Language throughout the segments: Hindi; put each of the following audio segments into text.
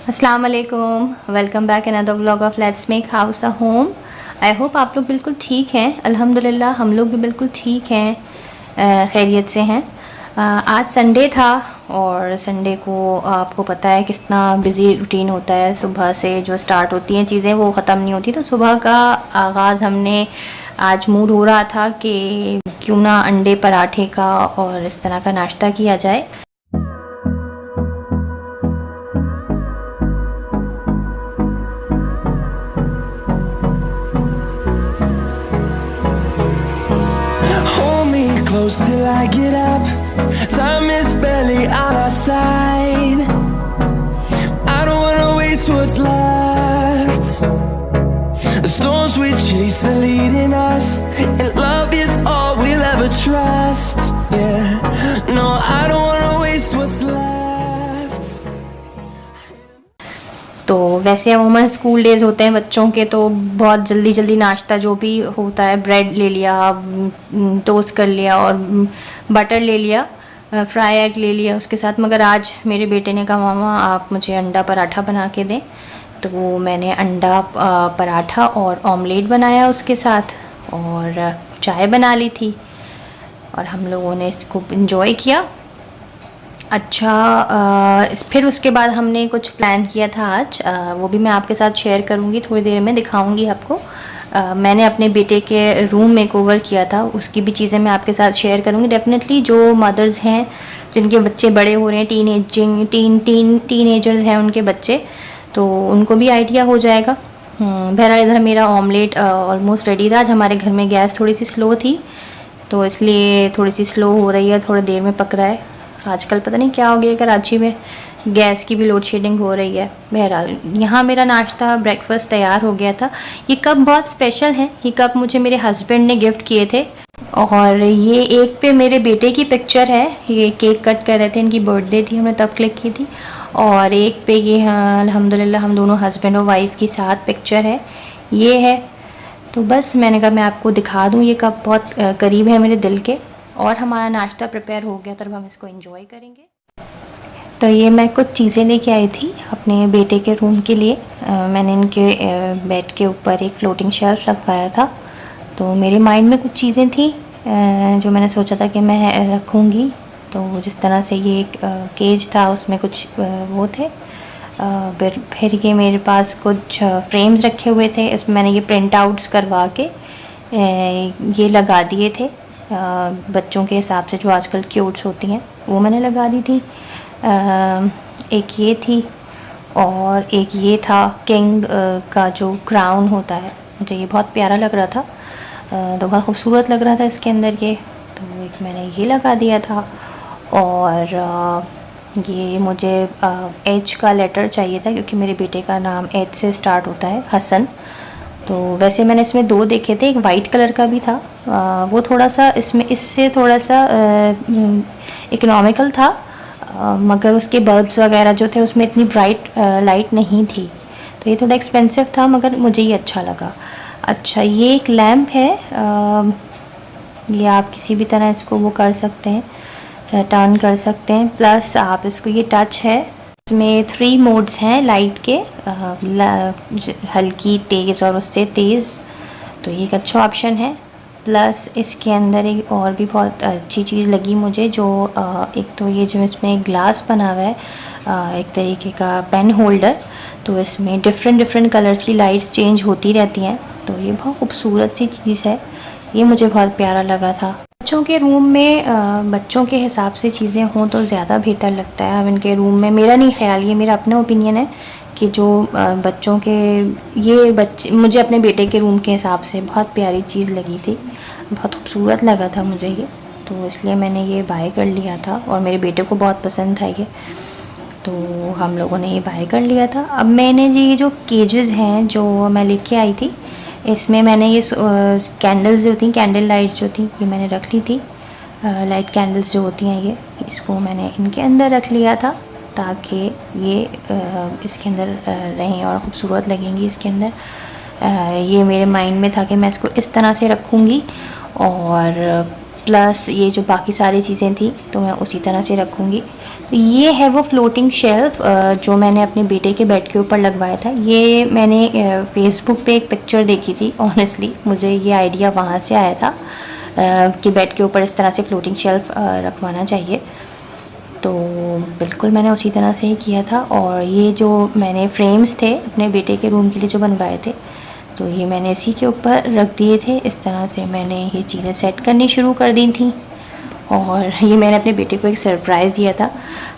अस्सलाम वालेकुम, welcome back another vlog of let's make house a home. I hope आप लोग बिल्कुल ठीक हैं। अल्हम्दुलिल्लाह हम लोग भी बिल्कुल ठीक हैं, खैरियत से हैं। आज संडे था और संडे को आपको पता है कितना बिज़ी रूटीन होता है। सुबह से जो स्टार्ट होती हैं चीज़ें वो ख़त्म नहीं होती। तो सुबह का आगाज़ हमने आज मूड हो रहा था कि क्यों ना अंडे पराठे का और इस तरह का नाश्ता किया जाए। Hold me close till I get up. Time is barely on our side. I don't wanna waste what's left. The storms we chase are leading us, and love is all we'll ever trust. Yeah, no, I don't wanna waste what's left. तो वैसे अमूमन स्कूल डेज़ होते हैं बच्चों के, तो बहुत जल्दी जल्दी नाश्ता जो भी होता है, ब्रेड ले लिया, टोस्ट कर लिया और बटर ले लिया, फ्राई एग ले लिया उसके साथ। मगर आज मेरे बेटे ने कहा मामा आप मुझे अंडा पराठा बना के दें, तो मैंने अंडा पराठा और ऑमलेट बनाया उसके साथ और चाय बना ली थी और हम लोगों ने इसको इन्जॉय किया। अच्छा, फिर उसके बाद हमने कुछ प्लान किया था आज, वो भी मैं आपके साथ शेयर करूँगी, थोड़ी देर में दिखाऊँगी आपको। मैंने अपने बेटे के रूम मेकओवर किया था, उसकी भी चीज़ें मैं आपके साथ शेयर करूँगी। डेफिनेटली जो मदर्स हैं जिनके बच्चे बड़े हो रहे हैं, टीनेजर्स हैं उनके बच्चे, तो उनको भी आइडिया हो जाएगा। बहरहाल इधर मेरा ऑमलेट ऑलमोस्ट रेडी था। आज हमारे घर में गैस थोड़ी सी स्लो थी, तो इसलिए थोड़ी सी स्लो हो रही है, थोड़ी देर में पक रहा है। आजकल पता नहीं क्या हो गया, कराची में गैस की भी लोड शेडिंग हो रही है। बहरहाल यहाँ मेरा नाश्ता ब्रेकफास्ट तैयार हो गया था। ये कप बहुत स्पेशल है, ये कप मुझे मेरे हस्बैंड ने गिफ्ट किए थे और ये एक पे मेरे बेटे की पिक्चर है, ये केक कट कर रहे थे, इनकी बर्थडे थी, हमने तब क्लिक की थी। और एक पे ये हाँ अल्हम्दुलिल्लाह हम दोनों हस्बैंड और वाइफ की साथ पिक्चर है, ये है। तो बस मैंने कहा मैं आपको दिखा दूँ, ये कप बहुत करीब है मेरे दिल के। और हमारा नाश्ता प्रिपेयर हो गया, तो अब हम इसको एंजॉय करेंगे। तो ये मैं कुछ चीज़ें लेके आई थी अपने बेटे के रूम के लिए। मैंने इनके बेड के ऊपर एक फ्लोटिंग शेल्फ रखवाया था, तो मेरे माइंड में कुछ चीज़ें थी जो मैंने सोचा था कि मैं रखूँगी। तो जिस तरह से ये एक केज था उसमें कुछ वो थे, फिर ये मेरे पास कुछ फ्रेम्स रखे हुए थे, इसमें मैंने ये प्रिंट आउट्स करवा के ये लगा दिए थे। बच्चों के हिसाब से जो आजकल क्यूट्स होती हैं वो मैंने लगा दी थी। एक ये थी और एक ये था किंग का जो क्राउन होता है, मुझे ये बहुत प्यारा लग रहा था, तो बहुत खूबसूरत लग रहा था इसके अंदर ये, तो एक मैंने ये लगा दिया था। और ये मुझे एच का लेटर चाहिए था क्योंकि मेरे बेटे का नाम एच से स्टार्ट होता है, हसन। तो वैसे मैंने इसमें दो देखे थे, एक वाइट कलर का भी था, वो थोड़ा सा इससे थोड़ा सा इकोनॉमिकल था, मगर उसके बल्ब्स वगैरह जो थे उसमें इतनी ब्राइट लाइट नहीं थी, तो ये थोड़ा एक्सपेंसिव था मगर मुझे ये अच्छा लगा। अच्छा, ये एक लैम्प है, ये आप किसी भी तरह इसको वो कर सकते हैं, टर्न कर सकते हैं। प्लस आप इसको, ये टच है, इसमें 3 मोड्स हैं लाइट के, हल्की, तेज़ और उससे तेज़, तो ये एक अच्छा ऑप्शन है। प्लस इसके अंदर एक और भी बहुत अच्छी चीज़ लगी मुझे, जो एक तो ये जो इसमें ग्लास बना हुआ है, एक तरीके का पेन होल्डर, तो इसमें डिफरेंट कलर्स की लाइट्स चेंज होती रहती हैं, तो ये बहुत खूबसूरत सी चीज़ है, ये मुझे बहुत प्यारा लगा था। बच्चों के रूम में बच्चों के हिसाब से चीज़ें हों तो ज़्यादा बेहतर लगता है। अब इनके रूम में, मेरा नहीं ख्याल, ये मेरा अपना ओपिनियन है कि जो बच्चों के, ये बच्चे मुझे अपने बेटे के रूम के हिसाब से बहुत प्यारी चीज़ लगी थी, बहुत खूबसूरत लगा था मुझे ये, तो इसलिए मैंने ये बाय कर लिया था और मेरे बेटे को बहुत पसंद था ये, तो हम लोगों ने ये बाय कर लिया था। अब मैंने ये जो केजेस हैं जो मैं लेके आई थी, इसमें मैंने ये कैंडल्स जो थी, कैंडल लाइट्स जो थी, ये मैंने रख ली थी। लाइट कैंडल्स जो होती हैं ये, इसको मैंने इनके अंदर रख लिया था ताकि ये इसके अंदर रहें और ख़ूबसूरत लगेंगी इसके अंदर। ये मेरे माइंड में था कि मैं इसको इस तरह से रखूँगी और प्लस ये जो बाकी सारी चीज़ें थी तो मैं उसी तरह से रखूँगी। तो ये है वो फ्लोटिंग शेल्फ़ जो मैंने अपने बेटे के बेड के ऊपर लगवाया था। ये मैंने फेसबुक पे एक पिक्चर देखी थी, ऑनेस्टली मुझे ये आइडिया वहाँ से आया था कि बेड के ऊपर इस तरह से फ्लोटिंग शेल्फ़ रखवाना चाहिए। तो बिल्कुल मैंने उसी तरह से ही किया था। और ये जो मैंने फ्रेम्स थे अपने बेटे के रूम के लिए जो बनवाए थे, तो ये मैंने इसी के ऊपर रख दिए थे। इस तरह से मैंने ये चीज़ें सेट करनी शुरू कर दी थी। और ये मैंने अपने बेटे को एक सरप्राइज़ दिया था,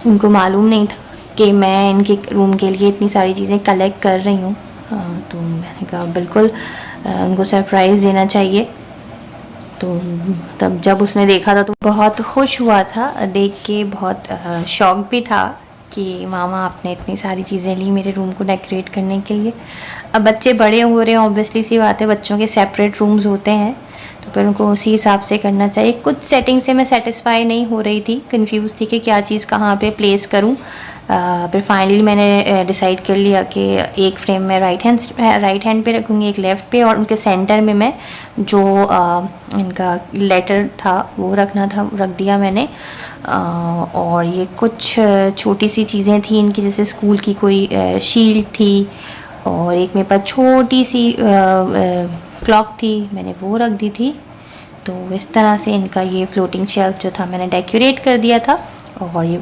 उनको मालूम नहीं था कि मैं इनके रूम के लिए इतनी सारी चीज़ें कलेक्ट कर रही हूँ। तो मैंने कहा बिल्कुल उनको सरप्राइज़ देना चाहिए। तो तब जब उसने देखा था तो बहुत खुश हुआ था देख के, बहुत शौक भी था कि मामा आपने इतनी सारी चीज़ें ली मेरे रूम को डेकोरेट करने के लिए। अब बच्चे बड़े हो रहे हैं, ऑब्वियसली सी बात है, बच्चों के सेपरेट रूम्स होते हैं तो फिर उनको उसी हिसाब से करना चाहिए। कुछ सेटिंग से मैं सेटिस्फाई नहीं हो रही थी, कंफ्यूज थी कि क्या चीज़ कहाँ पे प्लेस करूँ। फिर फाइनली मैंने डिसाइड कर लिया कि एक फ्रेम में राइट हैंड पे रखूँगी, एक लेफ़्ट पे, और उनके सेंटर में मैं जो इनका लेटर था वो रख दिया मैंने। और ये कुछ छोटी सी चीज़ें थी इनकी, जैसे स्कूल की कोई शील्ड थी और एक मेरे पास छोटी सी क्लॉक थी, मैंने वो रख दी थी। तो इस तरह से इनका ये फ्लोटिंग शेल्फ जो था मैंने डेकोरेट कर दिया था। और ये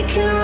can